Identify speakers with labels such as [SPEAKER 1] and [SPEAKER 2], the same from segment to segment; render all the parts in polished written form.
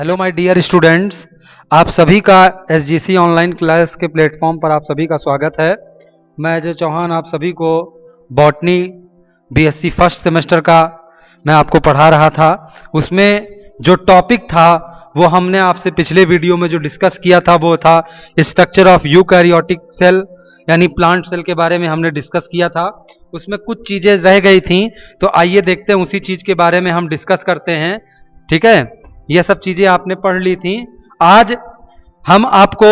[SPEAKER 1] Hello my dear students, आप सभी का एसजीसी ऑनलाइन क्लास के प्लेटफॉर्म पर आप सभी का स्वागत है। मैं अजय चौहान आप सभी को बॉटनी बीएससी फर्स्ट सेमेस्टर का मैं आपको पढ़ा रहा था। उसमें जो टॉपिक था वो हमने आपसे पिछले वीडियो में जो डिस्कस किया था वो था स्ट्रक्चर ऑफ यूकैरियोटिक सेल, यानी प्लांट सेल के बारे में हमने डिस्कस किया था। उसमें कुछ चीज़ें रह गई थी, तो आइए देखते हैं उसी चीज़ के बारे में हम डिस्कस करते हैं। ठीक है, ये सब चीजें आपने पढ़ ली थी। आज हम आपको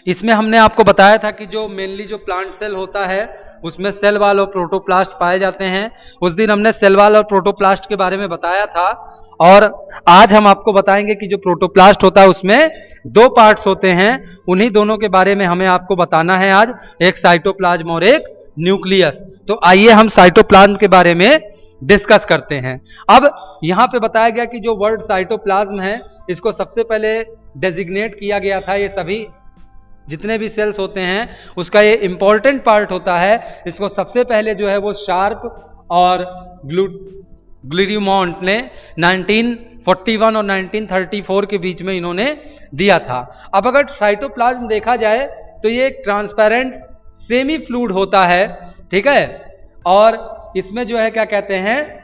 [SPEAKER 1] इसमें हमने आपको बताया था कि जो मेनली जो प्लांट सेल होता है उसमें सेल वॉल और प्रोटोप्लास्ट पाए जाते हैं। उस दिन हमने सेल वॉल और प्रोटोप्लास्ट के बारे में बताया था, और आज हम आपको बताएंगे कि जो प्रोटोप्लास्ट होता है उसमें दो पार्ट्स होते हैं, उन्हीं दोनों के बारे में हमें आपको बताना है आज, एक साइटोप्लाज्म और एक न्यूक्लियस। तो आइए हम साइटोप्लाज्म के बारे में डिस्कस करते हैं। अब यहां पे बताया गया कि जो वर्ड साइटोप्लाज्म है इसको सबसे पहले डेजिग्नेट किया गया था। ये सभी जितने भी सेल्स होते हैं उसका ये इंपॉर्टेंट पार्ट होता है। इसको सबसे पहले जो है वो शार्प और ग्लूरीमोंट ने 1941 और 1934 के बीच में इन्होंने दिया था। अब अगर साइटोप्लाज्म देखा जाए तो ये एक ट्रांसपेरेंट सेमी फ्लूइड होता है, ठीक है, और इसमें जो है क्या कहते हैं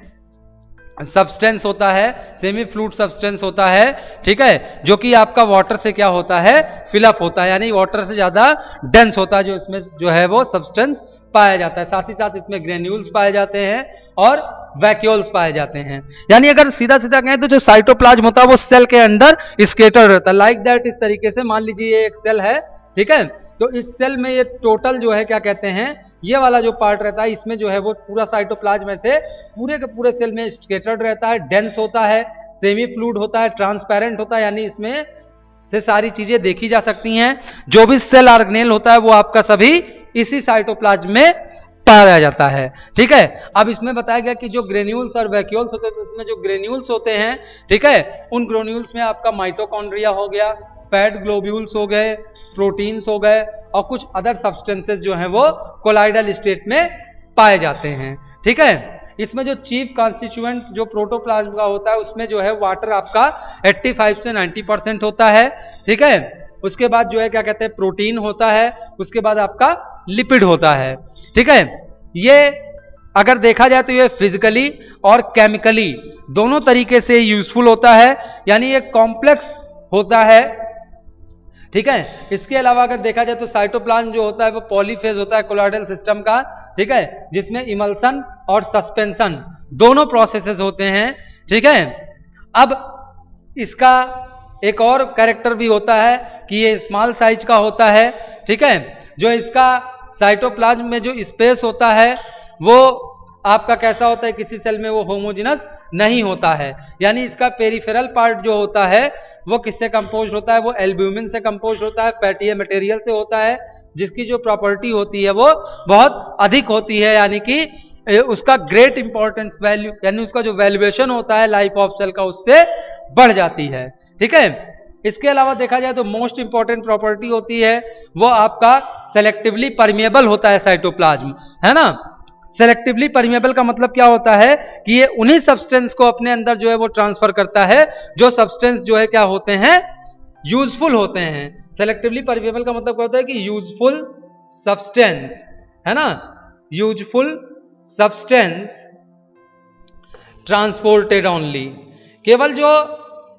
[SPEAKER 1] सब्सटेंस होता है, सेमी फ्लूइड सब्सटेंस होता है, ठीक है, जो कि आपका वाटर से क्या होता है फिलअप होता है, यानी वाटर से ज्यादा डेंस होता है जो इसमें जो है वो सब्सटेंस पाया जाता है। साथ ही साथ इसमें ग्रेन्यूल्स पाए जाते हैं और वैक्यूल्स पाए जाते हैं। यानी अगर सीधा सीधा कहें तो जो साइटोप्लाज्म होता है वो सेल के अंदर स्केटर रहता है, लाइक दैट। इस तरीके से मान लीजिए ये एक सेल है, ठीक है, तो इस सेल में ये टोटल जो है क्या कहते हैं ये वाला जो पार्ट रहता है इसमें जो है वो पूरा साइटोप्लाज्म में से पूरे के पूरे सेल में स्केटर्ड रहता है, डेंस होता है, सेमी फ्लूइड होता है, ट्रांसपेरेंट होता है, यानी इसमें से सारी चीजें देखी जा सकती हैं। जो भी सेल ऑर्गेनेल होता है वो आपका सभी इसी साइटोप्लाज्म में पाया जाता है, ठीक है। अब इसमें बताया गया कि जो ग्रेन्यूल्स और वैक्यूल्स होते हैं तो इसमें जो ग्रेन्यूल्स होते हैं, ठीक है, उन ग्रेन्यूल्स में आपका माइटोकॉन्ड्रिया हो गया, फैट ग्लोब्यूल्स हो गए, प्रोटीन्स हो गए और कुछ अदर सब्सटेंसेस जो हैं वो कोलाइडल स्टेट में पाए जाते हैं, ठीक है। इसमें जो चीफ कॉन्स्टिट्यूएंट जो प्रोटोप्लाज्म का होता है उसमें जो है वाटर आपका 85 से 90% होता है, ठीक है। उसके बाद जो है क्या कहते हैं प्रोटीन होता है, उसके बाद आपका लिपिड होता है, ठीक है। ये अगर देखा जाए तो ये फिजिकली और केमिकली दोनों तरीके से यूजफुल होता है, यानी ये कॉम्प्लेक्स होता है, ठीक है। इसके अलावा अगर देखा जाए तो साइटोप्लाज्म जो होता है वो पॉलीफेज होता है कोलॉइडल सिस्टम का, ठीक है, जिसमें इमल्सन और सस्पेंशन दोनों प्रोसेसेस होते हैं, ठीक है। अब इसका एक और कैरेक्टर भी होता है कि ये स्मॉल साइज का होता है, ठीक है। जो इसका साइटोप्लाज्म में जो स्पेस होता है वो आपका कैसा होता है, किसी सेल में वो होमोजेनस नहीं होता है, यानी इसका पेरिफेरल पार्ट जो होता है वो किससे कंपोज होता है, वो एल्ब्यूमिन से कंपोज होता है, फैटी मटेरियल से होता है, जिसकी जो प्रॉपर्टी होती है वो बहुत अधिक होती है, यानी कि उसका ग्रेट इंपॉर्टेंस वैल्यू, यानी उसका जो वैल्यूएशन होता है लाइफ ऑफ सेल का उससे बढ़ जाती है, ठीक है। इसके अलावा देखा जाए तो मोस्ट इंपॉर्टेंट प्रॉपर्टी होती है वो आपका सेलेक्टिवली परमिएबल होता है साइटोप्लाज्म, है ना। सेलेक्टिवली परमिएबल का मतलब क्या होता है कि ये उन्हीं सब्सटेंस को अपने अंदर जो है वो ट्रांसफर करता है जो सब्सटेंस जो है क्या होते हैं यूजफुल होते हैं। सेलेक्टिवली परमिएबल का मतलब क्या होता है कि यूजफुल सब्सटेंस, है ना, यूजफुल सब्सटेंस ट्रांसपोर्टेड ओनली। केवल जो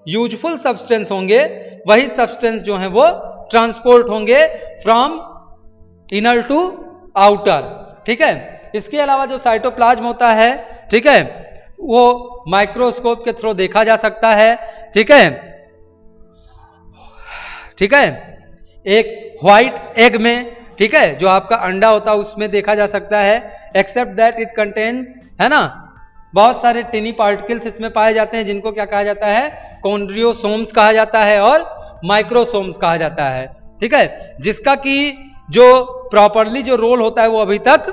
[SPEAKER 1] यूजफुल सब्सटेंस होंगे वही सब्सटेंस जो है वो ट्रांसपोर्ट होंगे फ्रॉम इनर टू आउटर, ठीक है। इसके अलावा जो साइटोप्लाज्म होता है, ठीक है, वो माइक्रोस्कोप के थ्रू देखा जा सकता है, ठीक है, ठीक है। एक व्हाइट एग में, ठीक है, जो आपका अंडा होता है उसमें देखा जा सकता है, एक्सेप्ट दैट इट कंटेन्स, है ना, बहुत सारे टिनी पार्टिकल्स इसमें पाए जाते हैं जिनको क्या कहा जाता है कॉन्ड्रियोसोम्स कहा जाता है और माइक्रोसोम्स कहा जाता है, ठीक है, जिसका कि जो प्रॉपरली जो रोल होता है वो अभी तक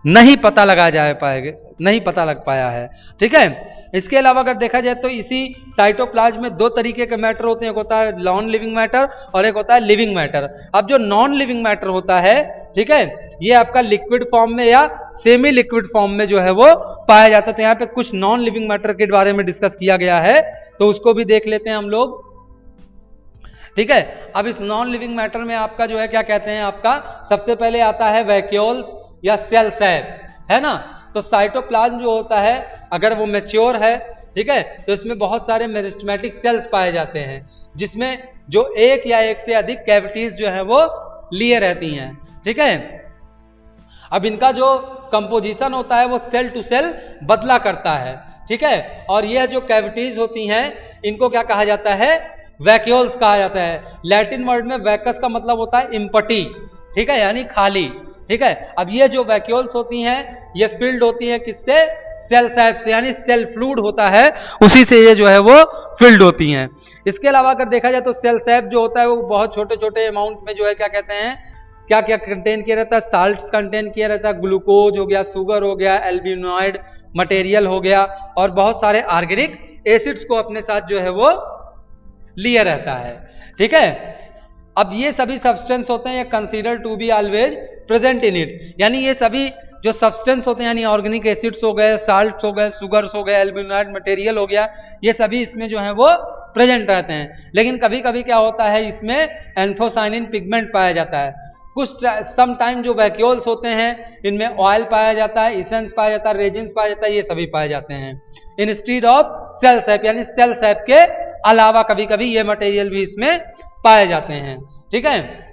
[SPEAKER 1] नहीं पता लगा जा पाएगा, नहीं पता लग पाया है। ठीक है, इसके अलावा अगर देखा जाए तो इसी साइटोप्लाज्म में दो तरीके के मैटर होते हैं, एक होता है नॉन लिविंग मैटर और एक होता है लिविंग मैटर। अब जो नॉन लिविंग मैटर होता है, ठीक है, ये आपका लिक्विड फॉर्म में या सेमी लिक्विड फॉर्म में जो है वो पाया जाता है। तो यहाँ पे कुछ नॉन लिविंग मैटर के बारे में डिस्कस किया गया है, तो उसको भी देख लेते हैं हम लोग। ठीक है, अब इस नॉन लिविंग मैटर में आपका जो है क्या कहते हैं, आपका सबसे पहले आता है वैक्यूल्स या सेल सैप, है ना। तो साइटोप्लाज्म जो होता है अगर वो मैच्योर है, ठीक है, तो इसमें बहुत सारे मेरिस्टेमेटिक सेल्स पाए जाते हैं, जिसमें जो एक या एक से अधिक कैविटीज जो है वो लिए रहती हैं। ठीक है, अब इनका जो कंपोजिशन होता है वो सेल टू सेल बदला करता है। ठीक है, और यह जो कैविटीज होती हैं इनको क्या कहा जाता है, वैक्यूल्स कहा जाता है। लैटिन वर्ड में वैकस का मतलब होता है इम्पटी, ठीक है, यानी खाली। ठीक है, अब ये जो वैक्यूल्स होती हैं ये फिल्ड होती है किससे, सेल सैप से, यानी सेल फ्लूइड होता है उसी से ये जो है वो फिल्ड होती हैं। इसके अलावा अगर देखा जाए तो सेल सैप जो होता है वो बहुत छोटे छोटे अमाउंट में जो है क्या कहते हैं, क्या क्या कंटेन किया रहता है, साल्ट्स कंटेन किया रहता है, ग्लूकोज हो गया, शुगर हो गया, एल्ब्यूनॉइड मटेरियल हो गया, और बहुत सारे ऑर्गेनिक एसिड्स को अपने साथ जो है वो लिया रहता है। ठीक है, अब ये सभी सब्सटेंस होते हैं ये consider to be always present in it, यानी ये सभी जो सब्सटेंस होते हैं यानी ऑर्गेनिक एसिड्स हो गए, साल्ट्स हो गए, शुगर्स हो गए, एल्ब्यूनॉइड मटेरियल हो गया, ये सभी इसमें जो है वो प्रेजेंट रहते हैं। लेकिन कभी कभी क्या होता है, इसमें एंथोसाइनिन पिगमेंट पाया जाता है। कुछ सम टाइम जो वैक्यूल्स होते हैं इनमें ऑयल पाया जाता है, इसेंस पाया जाता है, रेजिन्स पाया जाता है, ये सभी पाए जाते हैं इंस्टीड ऑफ सेल सैप, यानी सेल सैप के अलावा कभी कभी ये मटेरियल भी इसमें पाए जाते हैं। ठीक है,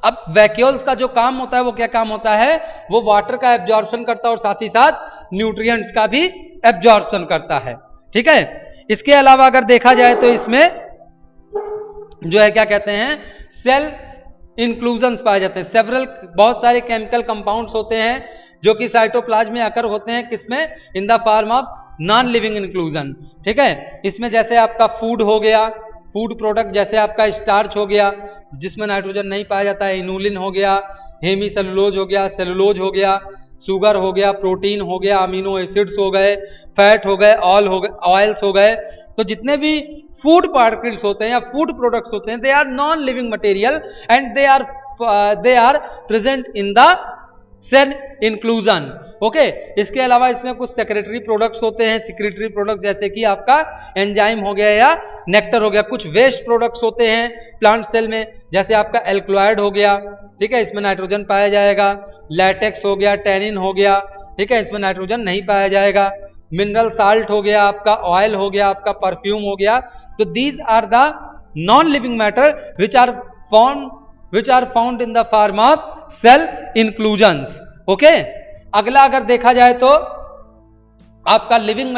[SPEAKER 1] अब वैक्यूल्स का जो काम होता है वो क्या काम होता है, वो वाटर का एब्जॉर्प्शन करता है और साथ ही साथ न्यूट्रिएंट्स का भी एब्जॉर्प्शन करता है। ठीक है, इसके अलावा अगर देखा जाए तो इसमें जो है क्या कहते हैं, सेल इंक्लूजन्स पाए जाते हैं। सेवरल बहुत सारे केमिकल कंपाउंड्स होते हैं जो कि साइटोप्लाज्म में आकर होते हैं, किसमें, इन the form of non living inclusion. ठीक है, इसमें जैसे आपका फूड हो गया, फूड प्रोडक्ट जैसे आपका स्टार्च हो गया जिसमें नाइट्रोजन नहीं पाया जाता है, इनुलिन हो गया, हेमी सेलुलोज हो गया, सेलुलोज हो गया, शुगर हो गया, प्रोटीन हो गया, अमीनो एसिड्स हो गए, फैट हो गए, ऑयल्स हो गए। तो जितने भी फूड पार्टिकल्स होते हैं या फूड प्रोडक्ट्स होते हैं, they are non living material and they are present in the cell inclusion. Okay, इसके अलावा इसमें कुछ सेक्रेटरी प्रोडक्ट्स होते हैं, सेक्रेटरी प्रोडक्ट जैसे कि आपका एंजाइम हो गया या नेक्टर हो गया। कुछ वेस्ट प्रोडक्ट्स होते हैं प्लांट सेल में जैसे आपका एल्कलॉइड हो गया, ठीक है, इसमें नाइट्रोजन पाया जाएगा, लैटेक्स हो गया, टैनिन हो गया, ठीक है, इसमें नाइट्रोजन नहीं पाया जाएगा, मिनरल साल्ट हो गया आपका, ऑयल हो गया आपका, परफ्यूम हो गया। तो these are the non living matter which are found in the form of cell inclusions. Okay, अगला अगर देखा जाए तो आपका लिविंग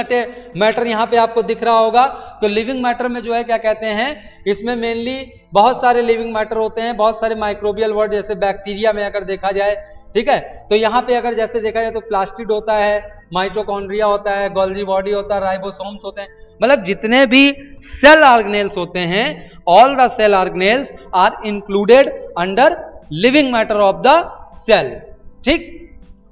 [SPEAKER 1] मैटर यहां पे आपको दिख रहा होगा। तो लिविंग मैटर में जो है क्या कहते हैं, इसमें मेनली बहुत सारे लिविंग मैटर होते हैं, बहुत सारे माइक्रोबियल वर्ड, जैसे बैक्टीरिया में अगर देखा जाए, ठीक है, तो यहां पे अगर जैसे देखा जाए तो प्लास्टिड होता है, माइटोकॉन्ड्रिया होता है, गोल्जी बॉडी होता है, राइबोसोम्स होते हैं, मतलब जितने भी सेल ऑर्गेनेल्स होते हैं, all the cell organelles are included under living matter of the cell. ठीक,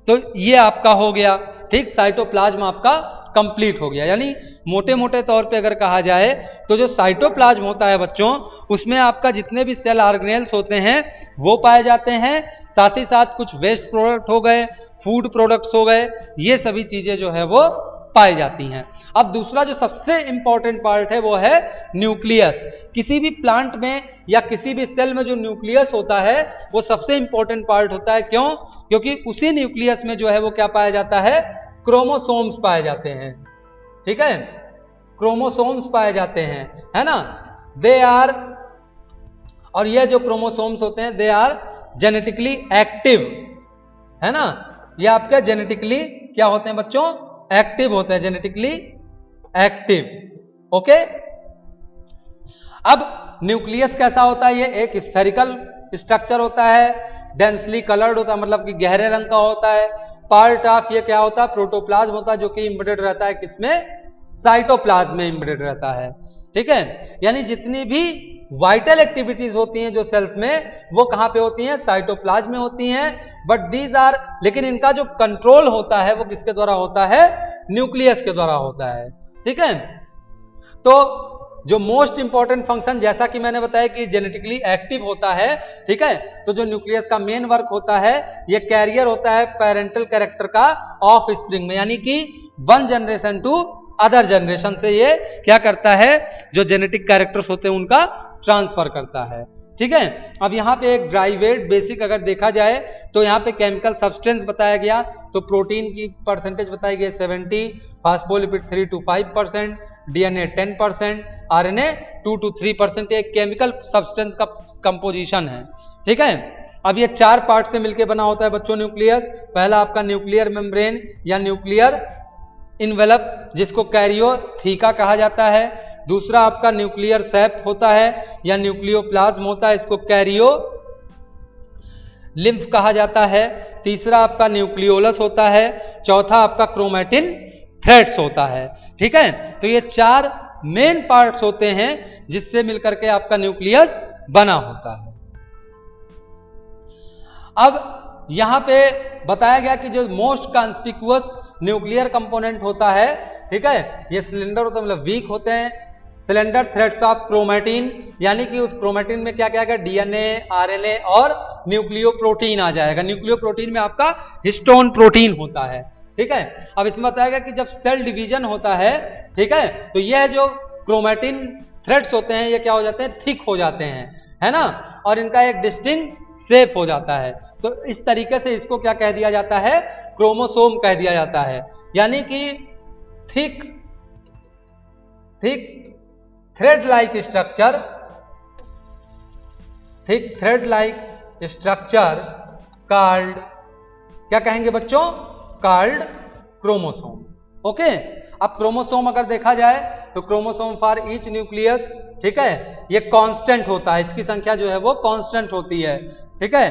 [SPEAKER 1] तो ये आपका हो गया। ठीक, साइटोप्लाज्म आपका कंप्लीट हो गया। यानी मोटे मोटे तौर पे अगर कहा जाए तो जो साइटोप्लाज्म होता है बच्चों, उसमें आपका जितने भी सेल ऑर्गेनेल्स होते हैं वो पाए जाते हैं, साथ ही साथ कुछ वेस्ट प्रोडक्ट हो गए, फूड प्रोडक्ट्स हो गए, ये सभी चीजें जो है वो पाई जाती हैं। अब दूसरा जो सबसे इंपॉर्टेंट पार्ट है वो है न्यूक्लियस। किसी भी प्लांट में या किसी भी सेल में जो न्यूक्लियस होता है वो सबसे इंपॉर्टेंट पार्ट होता है। क्यों? क्योंकि उसी न्यूक्लियस में जो है वो क्या पाया जाता है, क्रोमोसोम्स पाए जाते हैं। ठीक है, क्रोमोसोम्स पाए जाते हैं, है ना। दे आर, और ये जो क्रोमोसोम्स होते हैं दे आर जेनेटिकली एक्टिव, है ना। ये आपके जेनेटिकली क्या होते हैं बच्चों, एक्टिव होते हैं, जेनेटिकली एक्टिव। ओके, अब न्यूक्लियस कैसा होता है, ये एक स्फेरिकल स्ट्रक्चर होता है, डेंसली कलर्ड होता है, मतलब कि गहरे रंग का होता है। पार्ट ऑफ ये क्या होता है, प्रोटोप्लाज्म होता है, जो कि एम्बेडेड रहता है किसमें, साइटोप्लाज्म में एम्बेडेड रहता है। ठीक है, यानी जितनी भी वाइटल एक्टिविटीज होती हैं जो सेल्स में, वो कहां पे होती हैं? साइटोप्लाज्म में होती हैं। बट दीज आर, लेकिन इनका जो कंट्रोल होता है वो किसके द्वारा होता है? न्यूक्लियस के द्वारा होता है। ठीक है, तो जो मोस्ट इंपॉर्टेंट फंक्शन, जैसा कि मैंने बताया कि जेनेटिकली एक्टिव होता है, ठीक है, तो जो न्यूक्लियस का मेन वर्क होता है, ये कैरियर होता है पेरेंटल कैरेक्टर का ऑफ स्प्रिंग में, यानी कि one generation to other generation से ये क्या करता है? जो जेनेटिक कैरेक्टर्स होते हैं उनका ट्रांसफर करता है। ठीक है, अब यहाँ पे एक ड्राई वेट बेसिक अगर देखा जाए तो यहाँ पे केमिकल सब्सटेंस बताया गया, तो प्रोटीन की परसेंटेज बताई गई 70, phospholipid 3 to 5%, DNA 10%, RNA 2 to 3%, एक केमिकल सब्सटेंस का कंपोजिशन है। ठीक है, अब ये 4 पार्ट से मिलकर बना होता है बच्चों न्यूक्लियस। पहला आपका न्यूक्लियर मेम्ब्रेन या न्यूक्लियर इन्वेलप, जिसको कैरियोथीका कहा जाता है। दूसरा आपका न्यूक्लियर सैप होता है या न्यूक्लियोप्लाज्म होता है, इसको कैरियो लिम्फ कहा जाता है। तीसरा आपका न्यूक्लियोलस होता है। चौथा आपका क्रोमैटिन थ्रेड्स होता है। ठीक है, तो ये 4 मेन पार्ट्स होते हैं जिससे मिलकर के आपका न्यूक्लियस बना होता है। अब यहां पे बताया गया कि जो मोस्ट कॉन्स्पिक्यूअस न्यूक्लियर कंपोनेंट होता है, ठीक है, ये सिलेंडर होता है, मतलब वीक होते हैं सिलेंडर थ्रेड्स ऑफ क्रोमैटिन, यानी कि उस क्रोमैटिन में क्या क्या आएगा? डीएनए, आरएनए और न्यूक्लियोप्रोटीन आ जाएगा। न्यूक्लियोप्रोटीन में आपका हिस्टोन प्रोटीन होता है। ठीक है, अब इसमें बताएगा कि जब सेल डिवीजन होता है, ठीक है, तो यह जो क्रोमैटिन थ्रेड्स होते हैं ये क्या हो जाते हैं? थिक हो जाते हैं, है ना, और इनका एक डिस्टिंक्ट शेप हो जाता है। तो इस तरीके से इसको क्या कह दिया जाता है? क्रोमोसोम कह दिया जाता है, यानी कि thick thread like structure, thick thread like structure called, क्या कहेंगे बच्चों? Called chromosome. ओके, अब क्रोमोसोम अगर देखा जाए तो क्रोमोसोम फॉर ईच न्यूक्लियस, ठीक है, ये कांस्टेंट होता है, इसकी संख्या जो है वो कांस्टेंट होती है। ठीक है,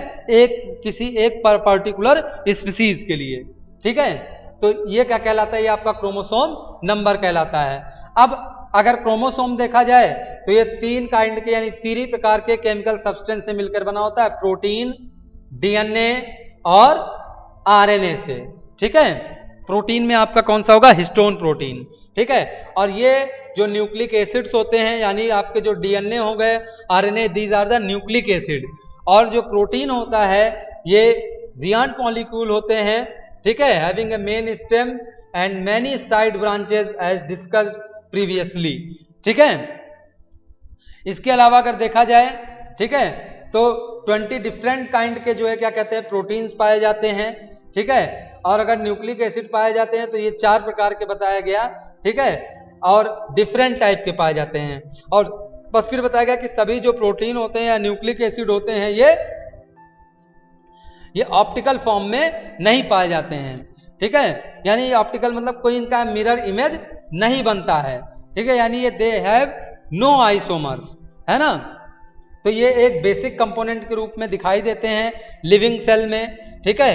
[SPEAKER 1] किसी एक पर्टिकुलर स्पीसीज के लिए। ठीक है, तो ये क्या कहलाता है? ये आपका क्रोमोसोम नंबर कहलाता है। अब अगर क्रोमोसोम देखा जाए तो ये 3 काइंड के, यानी 3 प्रकार के केमिकल सब्सटेंस से मिलकर बना होता है, प्रोटीन, डीएनए और आरएनए से। ठीक है, प्रोटीन में आपका कौन सा होगा? Histone protein. ठीक है, और ये जो न्यूक्लिक एसिड्स होते हैं, यानी आपके जो डीएनए हो गए, RNA, these are the nucleic acid, और जो प्रोटीन होता है ये जियांट मॉलिक्यूल होते हैं। ठीक है, having a main stem and many side branches as discussed previously. ठीक है, इसके अलावा अगर देखा जाए, ठीक है, तो 20 डिफरेंट काइंड के जो है क्या कहते हैं? प्रोटीन्स पाए जाते हैं। ठीक है, और अगर न्यूक्लिक एसिड पाए जाते हैं तो ये 4 प्रकार के बताया गया। ठीक है, और डिफरेंट टाइप के पाए जाते हैं। और बस फिर बताया गया कि सभी जो प्रोटीन होते हैं या न्यूक्लिक एसिड होते हैं ये ऑप्टिकल फॉर्म में नहीं पाए जाते हैं। ठीक है, यानी ऑप्टिकल मतलब कोई इनका मिरर इमेज नहीं बनता है। ठीक है, यानी ये दे हैव नो आइसोमर्स, है ना, तो ये एक बेसिक कंपोनेंट के रूप में दिखाई देते हैं लिविंग सेल में। ठीक है,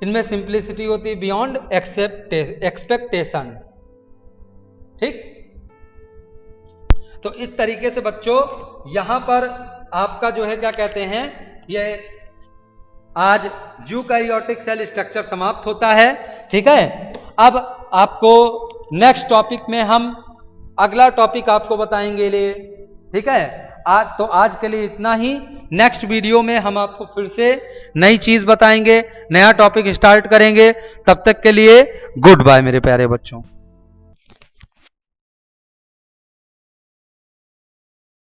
[SPEAKER 1] इनमें सिंप्लिसिटी होती है बियॉन्ड एक्सपेक्टेशन। ठीक, तो इस तरीके से बच्चों यहां पर आपका जो है क्या कहते हैं, ये आज यूकैरियोटिक सेल स्ट्रक्चर समाप्त होता है। ठीक है, अब आपको नेक्स्ट टॉपिक में हम अगला टॉपिक आपको बताएंगे ले। ठीक है, तो आज के लिए इतना ही। नेक्स्ट वीडियो में हम आपको फिर से नई चीज बताएंगे, नया टॉपिक स्टार्ट करेंगे। तब तक के लिए गुड बाय मेरे प्यारे बच्चों।